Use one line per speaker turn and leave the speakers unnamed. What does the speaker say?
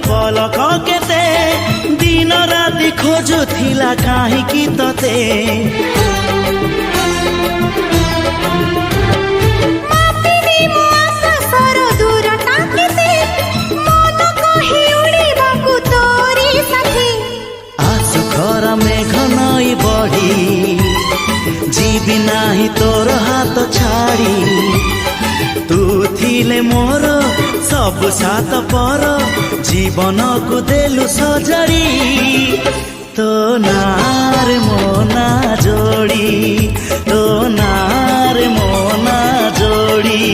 पलक केते दिन राति खोजुथिला काहींकि तते
मापिनी मो आकाशर दूरता केते मन कहि उड़िबाकु तोरी साथी
आसु घर मेघ नई बढ़ी जीवी नाही तोर हाथ छाड़ी तू थिले मोर सब सात पर जीवन को देलु सजरी तो नार मोना जोड़ी तो नार मोना जोड़ी।